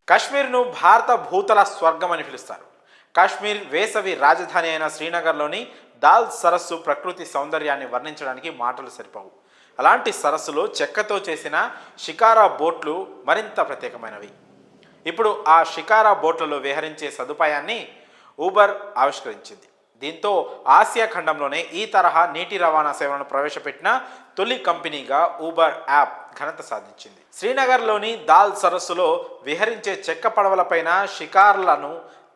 కాశ్మీర్ను భారత భూతల స్వర్గం అని పిలుస్తారు. కాశ్మీర్ వేసవి రాజధాని అయిన శ్రీనగర్లోని దాల్ సరస్సు ప్రకృతి సౌందర్యాన్ని వర్ణించడానికి మాటలు సరిపోవు. అలాంటి సరస్సులో చెక్కతో చేసిన షికారా బోట్లు మరింత ప్రత్యేకమైనవి. ఇప్పుడు ఆ షికారా బోట్లలో విహరించే సదుపాయాన్ని ఊబర్ ఆవిష్కరించింది. దీంతో ఆసియా ఖండంలోనే ఈ తరహా నీటి రవాణా సేవలను ప్రవేశపెట్టిన తొలి కంపెనీగా ఊబర్ యాప్ ఘనత సాధించింది. శ్రీనగర్లోని దాల్ సరస్సులో విహరించే చెక్క పడవలపైన షికార్లను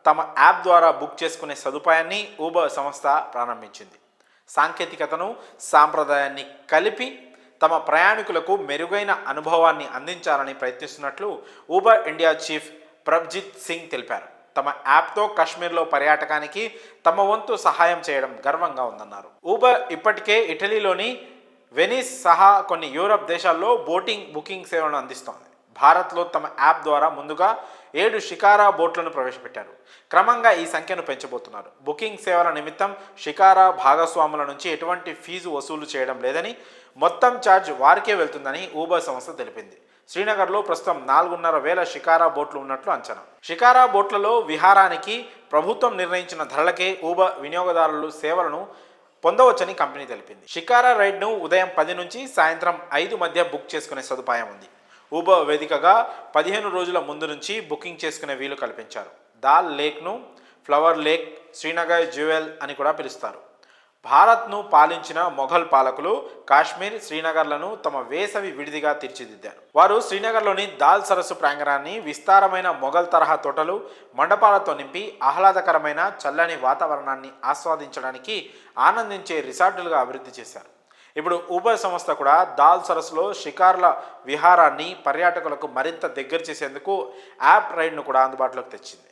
తమ యాప్ ద్వారా బుక్ చేసుకునే సదుపాయాన్ని ఊబర్ సంస్థ ప్రారంభించింది. సాంకేతికతను సాంప్రదాయాన్ని కలిపి తమ ప్రయాణికులకు మెరుగైన అనుభవాన్ని అందించాలని ప్రయత్నిస్తున్నట్లు Uber India chief Prabhjit Singh తెలిపారు. తమ యాప్తో కాశ్మీర్లో పర్యాటకానికి తమ వంతు సహాయం చేయడం గర్వంగా ఉందన్నారు. ఊబర్ ఇప్పటికే ఇటలీలోని వెనిస్ సహా కొన్ని యూరప్ దేశాల్లో బుకింగ్ సేవలను అందిస్తోంది. భారత్లో తమ యాప్ ద్వారా ముందుగా 7 షికారా బోట్లను ప్రవేశపెట్టారు. క్రమంగా ఈ సంఖ్యను పెంచబోతున్నారు. బుకింగ్ సేవల నిమిత్తం షికారా భాగస్వాముల నుంచి ఎటువంటి ఫీజు వసూలు చేయడం లేదని, మొత్తం ఛార్జ్ వారికే వెళ్తుందని ఊబర్ సంస్థ తెలిపింది. శ్రీనగర్లో ప్రస్తుతం 4,500 షికారా బోట్లు ఉన్నట్లు అంచనా. షికారా బోట్లలో విహారానికి ప్రభుత్వం నిర్ణయించిన ధరలకే ఊబర్ వినియోగదారులు సేవలను పొందవచ్చని కంపెనీ తెలిపింది. షికారా రైడ్ను ఉదయం 10 నుంచి సాయంత్రం 5 మధ్య బుక్ చేసుకునే సదుపాయం ఉంది. ఊబర్ వేదికగా 15 రోజుల ముందు నుంచి బుకింగ్ చేసుకునే వీలు కల్పించారు. దాల్ లేక్ను ఫ్లవర్ లేక్, శ్రీనగర్ జ్యువెల్ అని కూడా పిలుస్తారు. భారత్ను పాలించిన మొఘల్ పాలకులు కాశ్మీర్, శ్రీనగర్లను తమ వేసవి విడిదిగా తీర్చిదిద్దారు. వారు శ్రీనగర్లోని దాల్ సరస్సు ప్రాంగణాన్ని విస్తారమైన మొఘల్ తరహా తోటలు, మండపాలతో నింపి ఆహ్లాదకరమైన చల్లని వాతావరణాన్ని ఆస్వాదించడానికి ఆనందించే రిసార్టులుగా అభివృద్ధి చేశారు. ఇప్పుడు ఊబర్ సంస్థ కూడా దాల్ సరస్సులో షికార్ల విహారాన్ని పర్యాటకులకు మరింత దగ్గర చేసేందుకు యాప్ రైడ్ను కూడా అందుబాటులోకి తెచ్చింది.